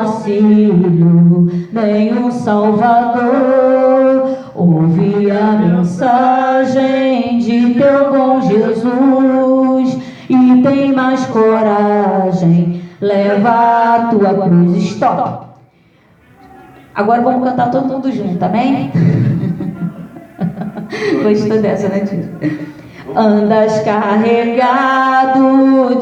auxílio, nenhum salvador. Ouve a mensagem de teu bom Jesus e tem mais coragem, leva a tua cruz. Stop. Agora vamos cantar todo mundo junto, amém? Gostou dessa, né, tio? Andas carregado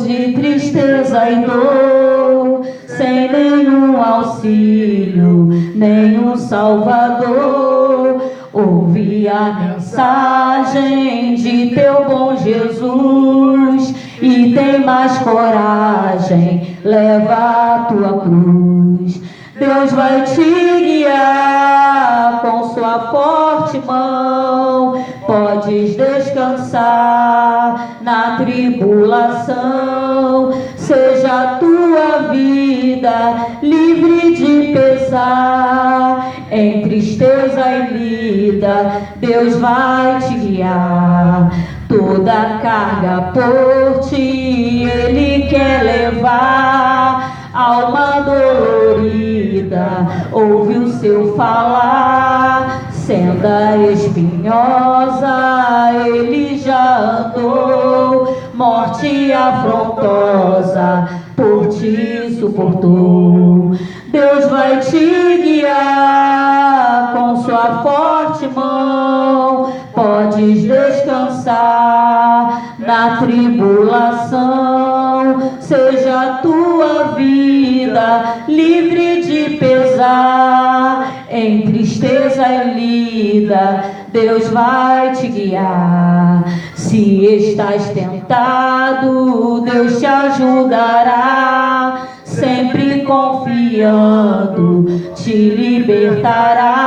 de tristeza e dor, sem nenhum auxílio, nenhum salvador. Ouve a mensagem de teu bom Jesus e tem mais coragem, leva a tua cruz. Deus vai te guiar com sua forte mão. Podes descansar na tribulação. Seja a tua vida livre de pesar. Em tristeza e lida, Deus vai te guiar. Toda a carga por ti Ele quer levar. Alma dolorida, ouve o seu falar. Senda espinhosa, ele já andou. Morte afrontosa, por ti suportou. Deus vai te guiar com sua forte mão. Podes descansar na tribulação. Seja a tua vida livre de pesar. Em tristeza e lida, Deus vai te guiar. Se estás tentado, Deus te ajudará. Sempre confiando, te libertará.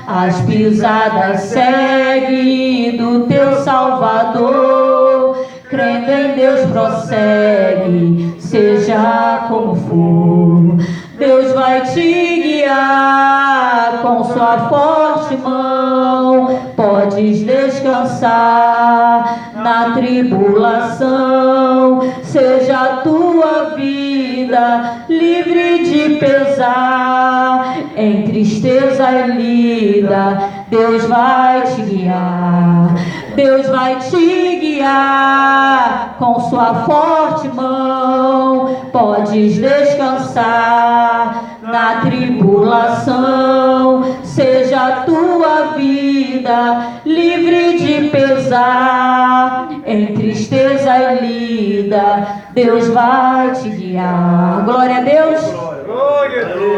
As pisadas segue do teu Salvador. Crendo em Deus prossegue, seja como for. Deus vai te guiar com sua forte mão. Podes descansar na tribulação. Seja a tua vida livre de pesar. Em tristeza e lida, Deus vai te guiar. Deus vai te guiar com sua forte mão. Podes descansar na tribulação. Seja a tua vida livre de pesar. Em tristeza e lida, Deus vai te guiar. Glória a Deus.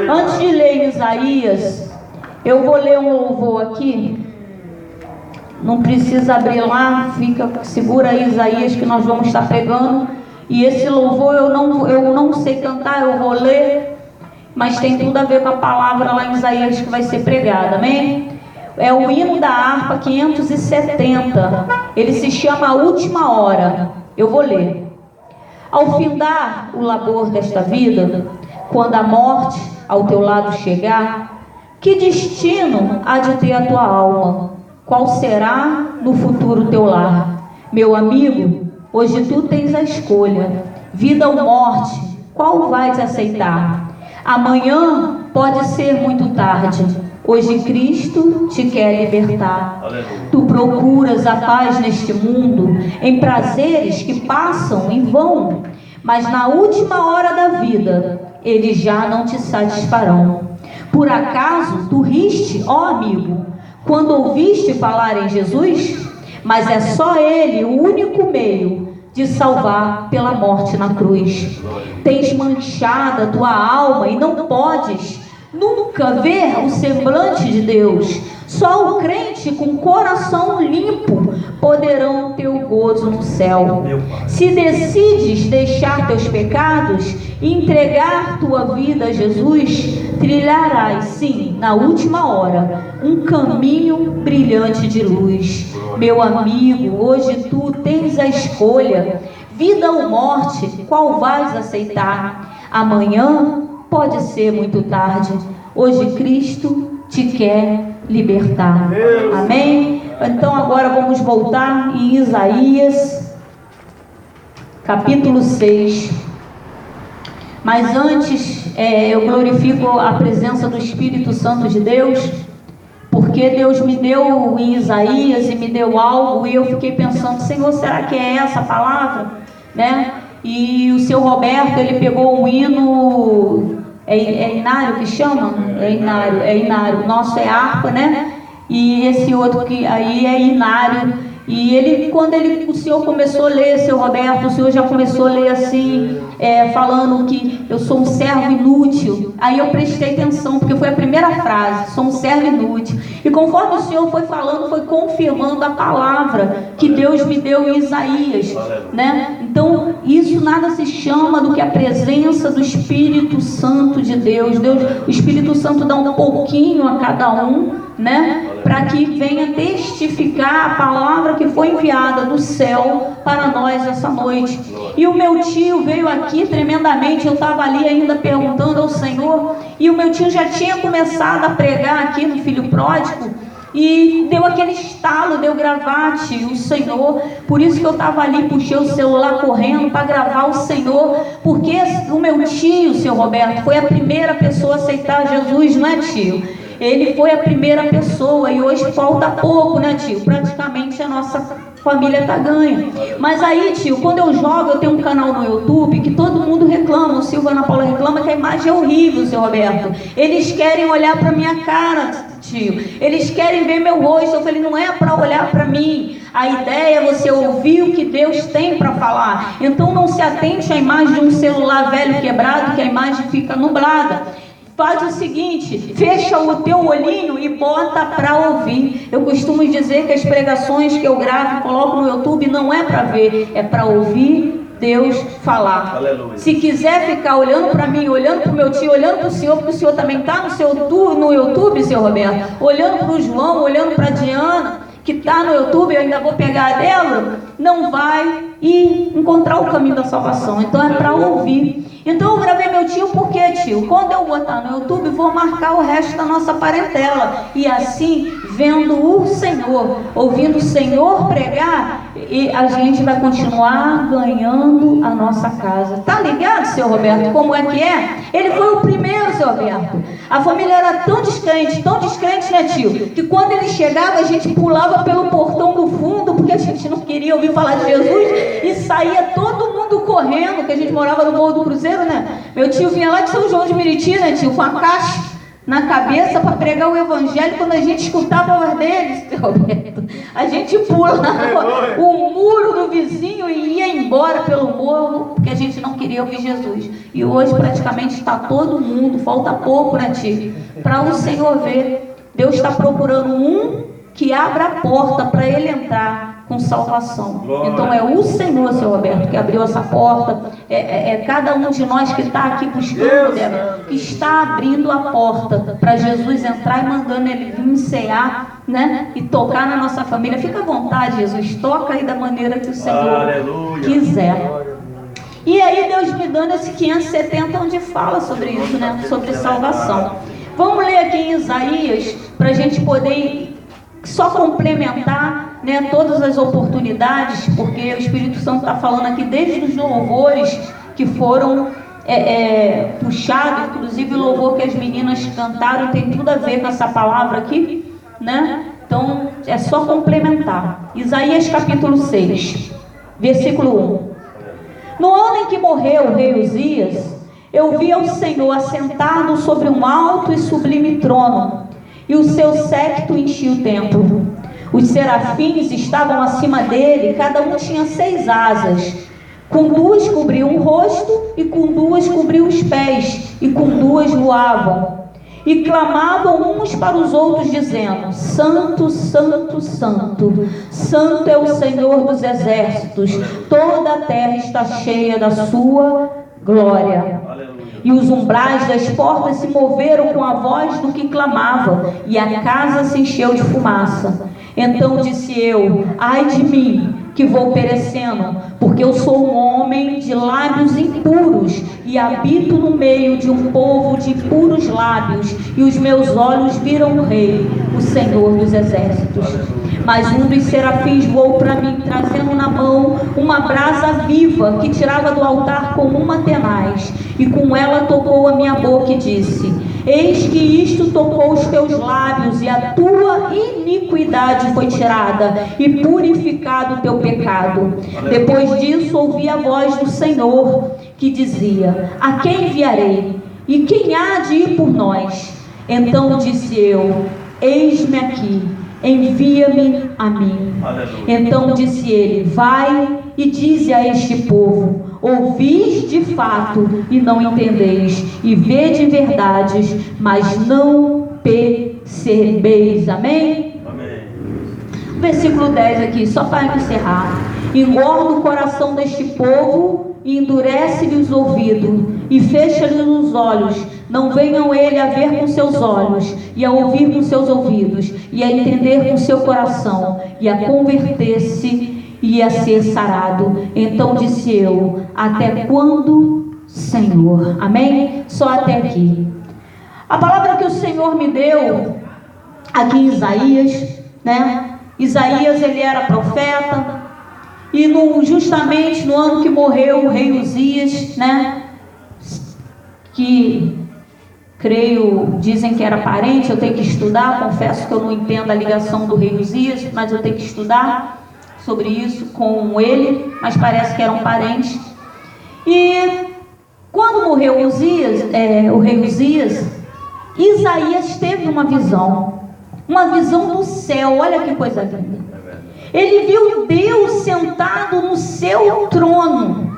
Antes de ler Isaías, eu vou ler um louvor aqui. Não precisa abrir lá, segura aí Isaías que nós vamos estar pregando. E esse louvor eu não sei cantar, eu vou ler, mas tem tudo a ver com a palavra lá em Isaías que vai ser pregada, amém? É o hino da harpa 570, ele se chama A Última Hora. Eu vou ler. Ao findar o labor desta vida, quando a morte ao teu lado chegar, que destino há de ter a tua alma? Qual será no futuro teu lar? Meu amigo, hoje tu tens a escolha, vida ou morte, qual vais aceitar? Amanhã pode ser muito tarde, hoje Cristo te quer libertar. Tu procuras a paz neste mundo, em prazeres que passam em vão, mas na última hora da vida, eles já não te satisfarão. Por acaso tu riste, ó amigo, quando ouviste falar em Jesus? Mas é só Ele o único meio de salvar pela morte na cruz. Tens manchada tua alma e não podes nunca ver o semblante de Deus. Só o crente com coração limpo poderão ter o gozo no céu. Se decides deixar teus pecados e entregar tua vida a Jesus, trilharás, sim, na última hora, um caminho brilhante de luz. Meu amigo, hoje tu tens a escolha, vida ou morte, qual vais aceitar? Amanhã pode ser muito tarde, hoje Cristo te quer libertar. Amém? Então agora vamos voltar em Isaías capítulo 6. Mas antes, eu glorifico a presença do Espírito Santo de Deus, porque Deus me deu em Isaías e me deu algo, e eu fiquei pensando, Senhor, será que é essa a palavra? Né? E o seu Roberto, ele pegou um hino, é inário que chama? É inário, o nosso é harpa, né? E esse outro que aí é inário. E ele, quando o Senhor começou a ler, seu Roberto, o Senhor já começou a ler assim, falando que eu sou um servo inútil. Aí eu prestei atenção, porque foi a primeira frase, sou um servo inútil. E conforme o Senhor foi falando, foi confirmando a palavra que Deus me deu em Isaías, né? Então, isso nada se chama do que a presença do Espírito Santo de Deus. O Espírito Santo dá um pouquinho a cada um, né? Para que venha testificar a palavra que foi enviada do céu para nós essa noite. E o meu tio veio aqui tremendamente. Eu estava ali ainda perguntando ao Senhor, e o meu tio já tinha começado a pregar aqui no Filho Pródigo, e deu aquele estalo, deu gravate, o Senhor. Por isso que eu estava ali, puxei o celular correndo para gravar o Senhor, porque o meu tio, seu Roberto, foi a primeira pessoa a aceitar Jesus, não é, tio? Ele foi a primeira pessoa, e hoje falta pouco, né, tio? Praticamente a nossa família está ganha. Mas aí, tio, quando eu jogo, eu tenho um canal no YouTube que todo mundo reclama, o Silvio e a Ana Paula reclama que a imagem é horrível, seu Roberto. Eles querem olhar para minha cara, tio. Eles querem ver meu rosto. Eu falei, não é para olhar para mim. A ideia é você ouvir o que Deus tem para falar. Então não se atente à imagem de um celular velho quebrado, que a imagem fica nublada. Faz o seguinte, fecha o teu olhinho e bota para ouvir. Eu costumo dizer que as pregações que eu gravo e coloco no YouTube não é para ver, é para ouvir Deus falar. Aleluia. Se quiser ficar olhando para mim, olhando para o meu tio, olhando para o senhor, porque o senhor também está no YouTube, seu Roberto, olhando para o João, olhando para a Diana, que está no YouTube, eu ainda vou pegar a Débora, não vai ir encontrar o caminho da salvação. Então é para ouvir. Então eu gravei meu tio, porque, tio, quando eu botar no YouTube, vou marcar o resto da nossa parentela. E assim, vendo o Senhor, ouvindo o Senhor pregar, e a gente vai continuar ganhando a nossa casa. Tá ligado, seu Roberto, como é que é? Ele foi o primeiro, seu Roberto. A família era tão descrente, né, tio? Que quando ele chegava, a gente pulava pelo portão do fundo, porque a gente não queria ouvir falar de Jesus, e saía todo mundo correndo, que a gente morava no Morro do Cruzeiro, né? Meu tio vinha lá de São João de Meriti, né, tio? Com a caixa na cabeça para pregar o evangelho. Quando a gente escutava a voz deles, seu Roberto, a gente pulava o muro do vizinho e ia embora pelo morro, porque a gente não queria ouvir Jesus. E hoje praticamente está todo mundo, falta pouco, né, tio? Para o Senhor ver, Deus está procurando um que abra a porta para ele entrar com salvação. Então é o Senhor, seu Roberto, que abriu essa porta. É cada um de nós que está aqui buscando, né, que está abrindo a porta para Jesus entrar e mandando ele vir cear, né, e tocar na nossa família. Fica à vontade, Jesus, toca aí da maneira que o Senhor quiser. E aí Deus me dando esse 570, onde fala sobre isso, né, sobre salvação. Vamos ler aqui em Isaías, para a gente poder só complementar, né, todas as oportunidades, porque o Espírito Santo está falando aqui desde os louvores que foram puxados, inclusive o louvor que as meninas cantaram tem tudo a ver com essa palavra aqui, né? Então é só complementar. Isaías capítulo 6, versículo 1. No ano em que morreu o rei Uzias, eu vi ao Senhor assentado sobre um alto e sublime trono, e o seu séquito enchia o templo. Os serafins estavam acima dele, cada um tinha 6 asas. Com 2 cobriam o rosto, e com 2 cobriam os pés, e com 2 voavam. E clamavam uns para os outros, dizendo: Santo, Santo, Santo, Santo é o Senhor dos exércitos, toda a terra está cheia da sua glória. E os umbrais das portas se moveram com a voz do que clamava, e a casa se encheu de fumaça. Então disse eu: ai de mim, que vou perecendo, porque eu sou um homem de lábios impuros, e habito no meio de um povo de puros lábios, e os meus olhos viram o Rei, o Senhor dos exércitos. Mas um dos serafins voou para mim, trazendo na mão uma brasa viva, que tirava do altar com uma tenaz. e com ela tocou a minha boca e disse: eis que isto tocou os teus lábios, e a tua iniquidade foi tirada, e purificado o teu pecado. Depois disso ouvi a voz do Senhor, que dizia: a quem enviarei? E quem há de ir por nós? Então disse eu: eis-me aqui, envia-me a mim. Então disse ele: vai e dize a este povo: ouvis de fato e não entendeis, e vede verdades, mas não percebeis. Amém? Amém. Versículo 10 aqui, só para encerrar: engorda o coração deste povo e endurece-lhe os ouvidos e fecha-lhe os olhos, não venham ele a ver com seus olhos e a ouvir com seus ouvidos e a entender com seu coração e a converter-se e a ser sarado. Então disse eu: até quando, Senhor? Amém? Só até aqui. A palavra que o Senhor me deu aqui em Isaías, né? Isaías, ele era profeta, e justamente no ano que morreu o rei Uzias, né? Que creio, dizem que era parente, eu tenho que estudar, confesso que eu não entendo a ligação do rei Uzias, mas eu tenho que estudar sobre isso com ele, mas parece que eram parentes. E quando morreu o rei Uzias, Isaías teve uma visão do céu. Olha que coisa linda. Ele viu Deus sentado no seu trono,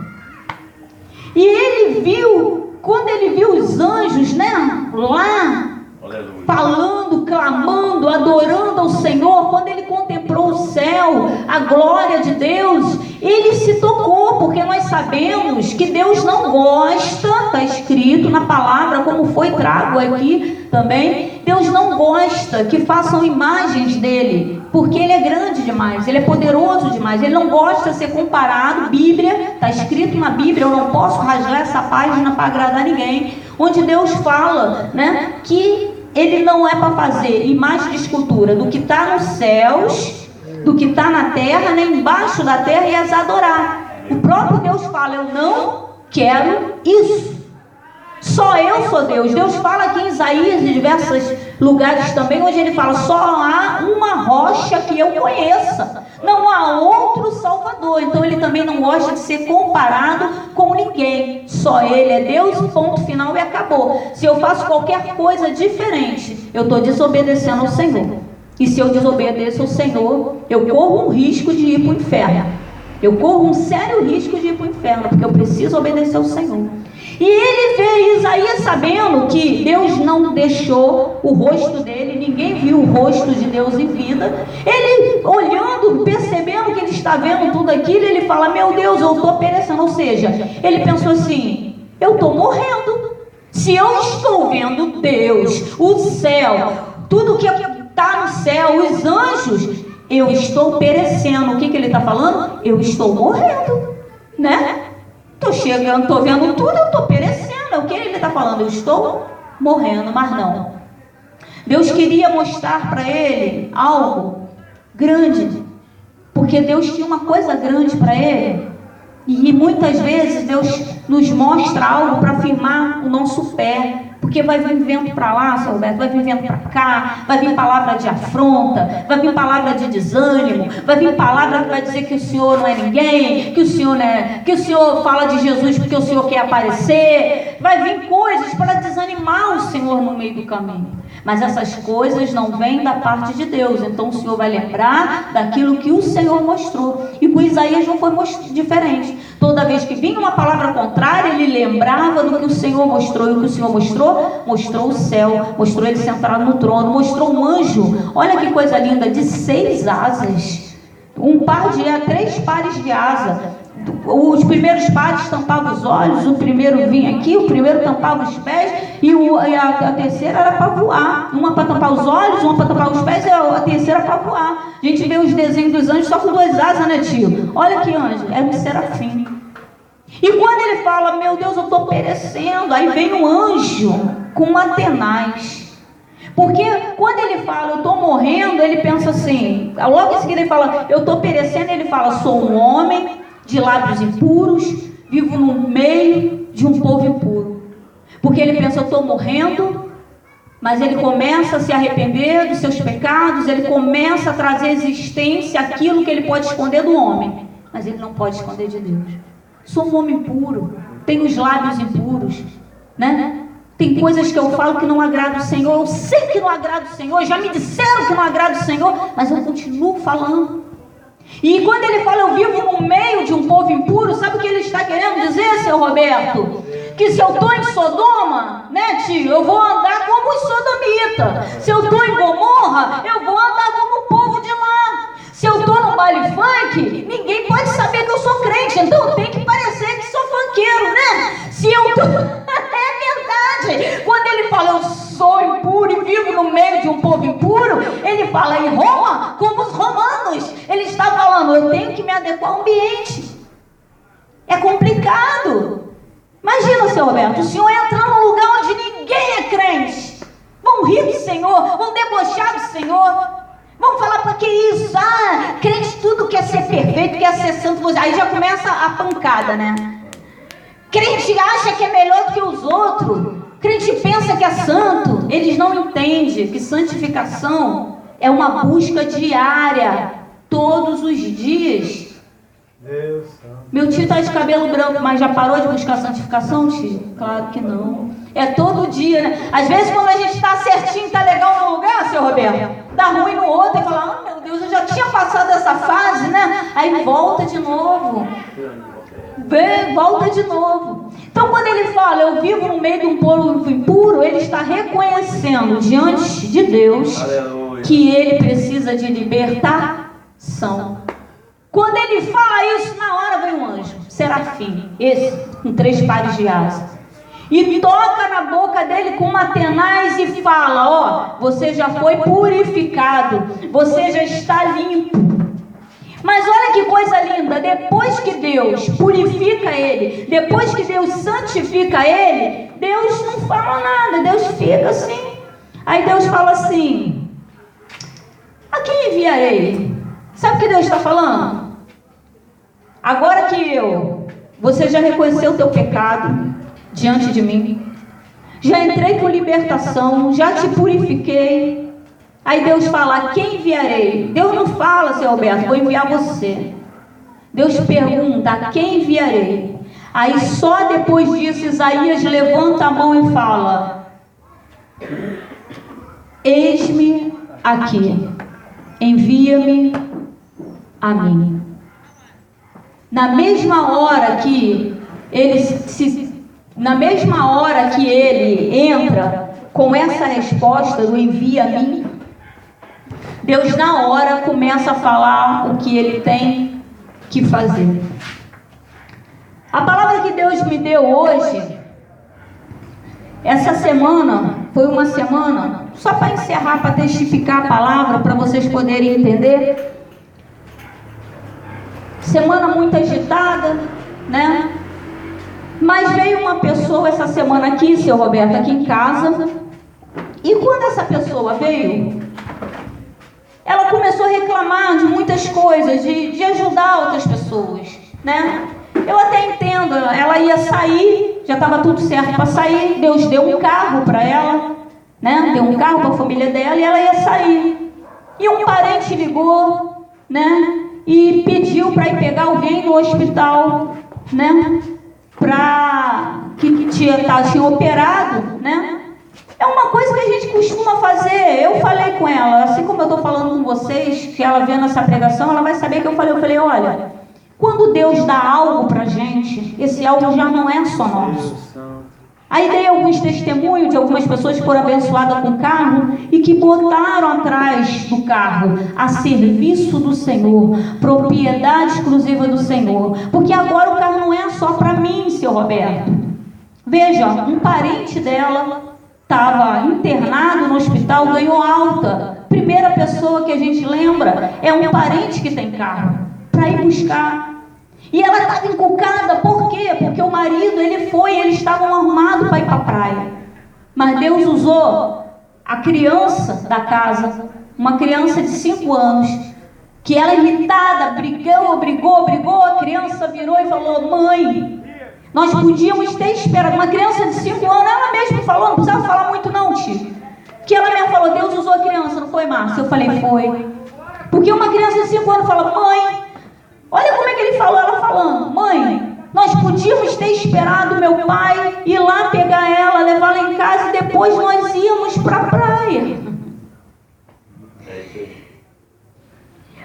e ele viu, quando ele viu os anjos, né, lá, aleluia, falando, clamando, adorando ao Senhor, quando ele contemplou o céu, a glória de Deus, ele se tocou, porque nós sabemos que Deus não gosta, está escrito na palavra, como foi trago aqui também, Deus não gosta que façam imagens dele, porque ele é grande demais, ele é poderoso demais, ele não gosta de ser comparado. Bíblia, está escrito na Bíblia, eu não posso rasgar essa página para agradar ninguém, onde Deus fala, né, que ele não é para fazer imagem de escultura do que está nos céus, do que está na terra, nem embaixo da terra, e as adorar. O próprio Deus fala: eu não quero isso. Só eu sou Deus. Deus fala aqui em Isaías, em diversos lugares também, onde ele fala: só há uma rocha que eu conheça, não há outro Salvador. Então ele também não gosta de ser comparado com ninguém. Só ele é Deus, ponto final e acabou. Se eu faço qualquer coisa diferente, eu estou desobedecendo ao Senhor. E se eu desobedeço ao Senhor, eu corro um risco de ir para o inferno. Eu corro um sério risco de ir para o inferno, porque eu preciso obedecer ao Senhor. E ele vê Isaías, sabendo que Deus não deixou o rosto dele, ninguém viu o rosto de Deus em vida. Ele olhando, percebendo que ele está vendo tudo aquilo, ele fala: meu Deus, eu estou perecendo. Ou seja, ele pensou assim: eu estou morrendo. Se eu estou vendo Deus, o céu, tudo que está no céu, os anjos, eu estou perecendo. O que ele está falando? Eu estou morrendo, né? Estou chegando, estou vendo tudo, eu estou perecendo. O que ele está falando? Eu estou morrendo, mas não. Deus queria mostrar para ele algo grande, porque Deus tinha uma coisa grande para ele. E muitas vezes Deus nos mostra algo para firmar o nosso pé. Porque vai vir vento para lá, seu Roberto, vai vir vento para cá, vai vir palavra de afronta, vai vir palavra de desânimo, vai vir palavra que vai dizer que o Senhor não é ninguém, que o Senhor fala de Jesus porque o Senhor quer aparecer, vai vir coisas para desanimar o Senhor no meio do caminho. Mas essas coisas não vêm da parte de Deus. Então o Senhor vai lembrar daquilo que o Senhor mostrou. E com Isaías não foi diferente. Toda vez que vinha uma palavra contrária, ele lembrava do que o Senhor mostrou. E o que o Senhor mostrou? Mostrou o céu, mostrou ele sentado no trono, mostrou um anjo. Olha que coisa linda, de 6 asas. 3 pares de asa. Os primeiros pares tampavam os olhos, o primeiro vinha aqui, o primeiro tampava os pés, e a terceira era para voar. Uma para tampar os olhos, uma para tampar os pés, e a terceira para voar. A gente vê os desenhos dos anjos só com 2 asas, né, tio? Olha que anjo, é um serafim. E quando ele fala: meu Deus, eu estou perecendo, aí vem um anjo com uma tenaz. Porque quando ele fala: eu estou morrendo, ele pensa assim, logo em seguida ele fala: eu estou perecendo, ele fala: sou um homem de lábios impuros, vivo no meio de um povo impuro. Porque ele pensa, eu estou morrendo, mas ele começa a se arrepender dos seus pecados, ele começa a trazer à existência aquilo que ele pode esconder do homem, mas ele não pode esconder de Deus. Sou um homem impuro, tenho os lábios impuros, né? Tem coisas que eu falo que não agrada o Senhor, eu sei que não agrada o Senhor, já me disseram que não agrada o Senhor, mas eu continuo falando. E quando ele fala, eu vivo no meio de um povo impuro, sabe o que ele está querendo dizer, seu Roberto? Que se eu estou em Sodoma, né, tio, eu vou andar como os sodomitas. Se eu estou em Gomorra, eu vou andar como o povo de lá. Se eu estou no baile funk, ninguém pode saber que eu sou crente, então eu tenho que parecer que sou funkeiro, né? Se eu tô... É verdade. Quando ele fala, eu sou impuro e vivo no meio de um povo impuro, ele fala em Roma como os romanos. Ele está falando, eu tenho que me adequar ao ambiente. É complicado. Imagina, seu Roberto, o senhor entra num lugar onde ninguém é crente. Vão rir do Senhor, vão debochar do Senhor. Vão falar, para que isso? Ah, crente tudo quer ser perfeito, quer ser santo. Aí já começa a pancada, né? Crente acha que é melhor do que os outros. Crente pensa que é santo. Eles não entendem que santificação é uma busca diária, todos os dias. Meu tio está de cabelo branco, mas já parou de buscar santificação, tio? Claro que não. É todo dia, né? Às vezes quando a gente está certinho, está legal num lugar, seu Roberto, dá ruim no outro e fala, meu Deus, eu já tinha passado essa fase, né? Aí volta de novo. Volta de novo. Então quando ele fala, eu vivo no meio de um povo impuro, ele está reconhecendo diante de Deus que ele precisa de libertação. Quando ele fala isso, na hora vem um anjo, serafim, esse, com 3 pares de asas, e toca na boca dele com uma tenaz e fala, ó, você já foi purificado, você já está limpo. Mas olha que coisa linda, depois que Deus purifica ele, depois que Deus santifica ele, Deus não fala nada, Deus fica assim. Aí Deus fala assim, a quem enviarei? Sabe o que Deus está falando? Agora que você já reconheceu o teu pecado diante de mim, já entrei com libertação, já te purifiquei. Aí Deus fala, a quem enviarei? Deus não fala, seu Roberto, vou enviar você. Deus pergunta, a quem enviarei? Aí só depois disso Isaías levanta a mão e fala, eis-me aqui, envia-me a mim. Na mesma hora que ele entra com essa resposta do envia a mim, Deus na hora começa a falar o que ele tem que fazer. A palavra que Deus me deu hoje, essa semana, foi uma semana, só para encerrar, para testificar a palavra, para vocês poderem entender. Semana muito agitada, né? Mas veio uma pessoa essa semana aqui, seu Roberto, aqui em casa. E quando essa pessoa veio, ela começou a reclamar de muitas coisas, de ajudar outras pessoas, né? Eu até entendo, ela ia sair, já estava tudo certo para sair, Deus deu um carro para ela, né? Deu um carro para a família dela e ela ia sair. E um parente ligou, né? E pediu para ir pegar alguém no hospital, né? Que tinha operado, né? É uma coisa que a gente costuma fazer. Eu falei com ela, assim como eu estou falando com vocês, que ela vendo essa pregação, ela vai saber que eu falei, olha, quando Deus dá algo pra gente, esse algo já não é só nosso. Aí dei alguns testemunhos de algumas pessoas que foram abençoadas com carro e que botaram atrás do carro a serviço do Senhor, propriedade exclusiva do Senhor, porque agora o carro não é só para mim, seu Roberto. Veja, um parente dela estava internado no hospital, ganhou alta. Primeira pessoa que a gente lembra é um parente que tem carro para ir buscar. E ela estava encucada, por quê? Porque o marido, eles estavam arrumados para ir para a praia. Mas Deus usou a criança da casa, uma criança de 5 anos, que ela irritada, brigou, a criança virou e falou, mãe, Nós podíamos ter esperado. Uma criança de 5 anos, ela mesma falou, não precisava falar muito não, tio. Que ela mesma falou, Deus usou a criança, não foi, Márcia? Eu falei, foi. Porque uma criança de 5 anos fala, mãe, olha como é que ele falou, ela falando, mãe, nós podíamos ter esperado meu pai ir lá pegar ela, levá-la em casa e depois nós íamos para a praia.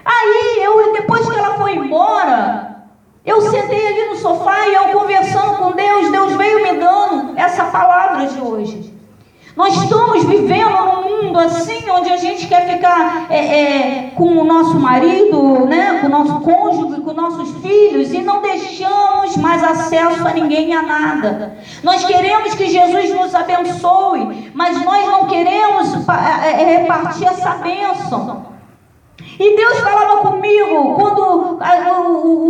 Aí, depois que ela foi embora, eu sentei ali no sofá e eu conversando com Deus, Deus veio me dando essa palavra de hoje. Nós estamos vivendo num mundo assim, onde a gente quer ficar com o nosso marido, né, com o nosso cônjuge, com nossos filhos, e não deixamos mais acesso a ninguém e a nada. Nós queremos que Jesus nos abençoe, mas nós não queremos repartir essa bênção. E Deus falava comigo quando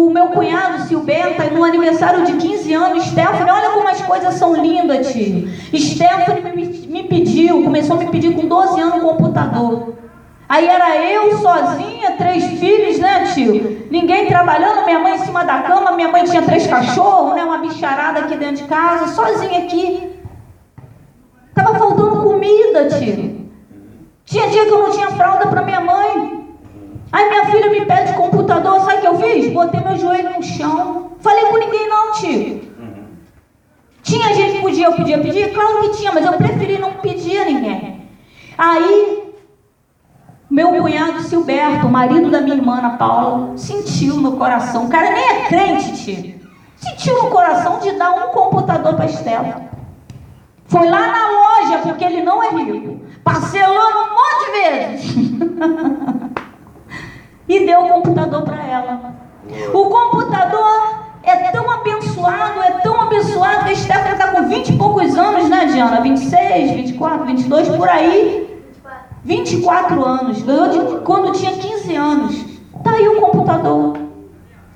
o meu cunhado Silberta, no aniversário de 15 anos, Stephanie, olha como as coisas são lindas, tio. Stephanie me pediu, começou a me pedir com 12 anos um computador. Aí era eu sozinha, 3 filhos, né, tio? Ninguém trabalhando, minha mãe em cima da cama, minha mãe tinha 3 cachorros, né, uma bicharada aqui dentro de casa, sozinha aqui. Tava faltando comida, tio. Tinha dia que eu não tinha fralda para minha mãe. Aí minha filha me pede computador, sabe o que eu fiz? Botei meu joelho no chão. Falei com ninguém não, tio. Tinha gente que eu podia pedir? Claro que tinha, mas eu preferi não pedir a ninguém. Aí, meu cunhado Silberto, o marido da minha irmã Ana Paula, sentiu no coração, o cara nem é crente, tio. Sentiu no coração de dar um computador para a Estela. Foi lá na loja, porque ele não é rico, parcelando um monte de vezes. E deu o computador para ela. O computador é tão abençoado que a Stephanie está com 20 e poucos anos, né, Diana? 26, 24, 22, por aí. 24 anos. Ganhou quando tinha 15 anos. Tá aí o computador.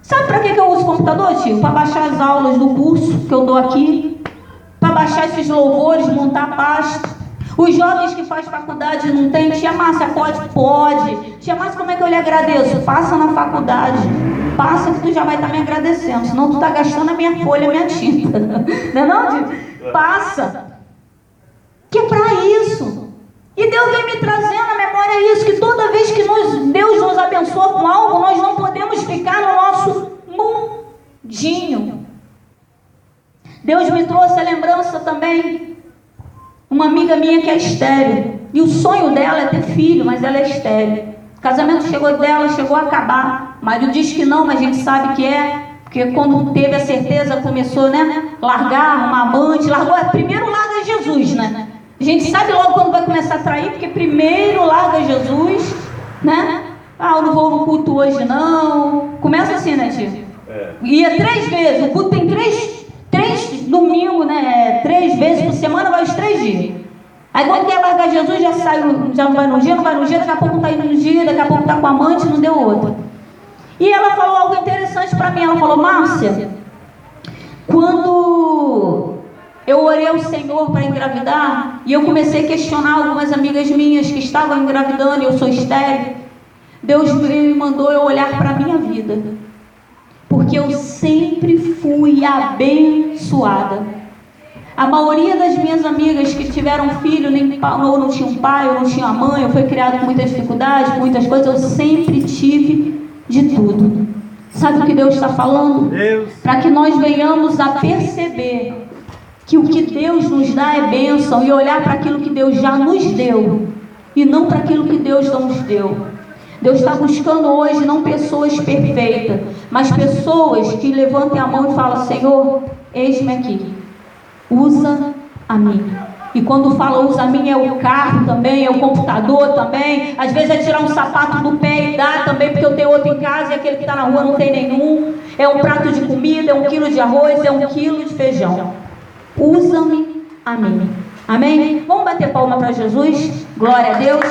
Sabe para que eu uso o computador, tio? Para baixar as aulas do curso que eu dou aqui. Para baixar esses louvores, montar a pasta. Os jovens que fazem faculdade não tem. Tia Márcia, pode? Pode. Tia Márcia, como é que eu lhe agradeço? Passa na faculdade. Passa que tu já vai estar me agradecendo. Senão tu está gastando a minha folha, a minha tinta. Não é não, tio? Passa. Que é para isso. E Deus vem me trazendo à memória isso. Que toda vez que Deus nos abençoa com algo, nós não podemos ficar no nosso mundinho. Deus me trouxe a lembrança também. Uma amiga minha que é estéril. E o sonho dela é ter filho, mas ela é estéril. O casamento chegou a acabar. O marido diz que não, mas a gente sabe que é. Porque quando teve a certeza, começou, né? Largar, uma amante. Primeiro larga Jesus, né? A gente sabe logo quando vai começar a trair, porque primeiro larga Jesus, né? Ah, eu não vou no culto hoje, não. Começa assim, né, tio? Ia 3 vezes. O culto tem 3 domingos, né? 3 vezes por semana, vai os 3 dias. Aí quando quer largar Jesus, já sai, já não vai no dia, daqui a pouco não está indo no dia, daqui a pouco está com a amante, não deu outra. E ela falou algo interessante para mim. Ela falou, Márcia, quando eu orei ao Senhor para engravidar, e eu comecei a questionar algumas amigas minhas que estavam engravidando, e eu sou estéril, Deus me mandou eu olhar para a minha vida. Porque eu sempre fui abençoada. A maioria das minhas amigas que tiveram filho, ou não tinham pai, ou não tinham mãe, ou foi criado com muitas dificuldades, muitas coisas, eu sempre tive de tudo. Sabe o que Deus está falando? Para que nós venhamos a perceber que o que Deus nos dá é bênção, e olhar para aquilo que Deus já nos deu, e não para aquilo que Deus não nos deu. Deus está buscando hoje não pessoas perfeitas, mas pessoas que levantem a mão e falam, Senhor, eis-me aqui, usa a mim. E quando fala usa a mim, é o carro também, é o computador também, às vezes é tirar um sapato do pé e dar também, porque eu tenho outro em casa e aquele que está na rua não tem nenhum. É um prato de comida, é 1 quilo de arroz, é 1 quilo de feijão. Usa-me a mim. Amém? Vamos bater palma para Jesus? Glória a Deus.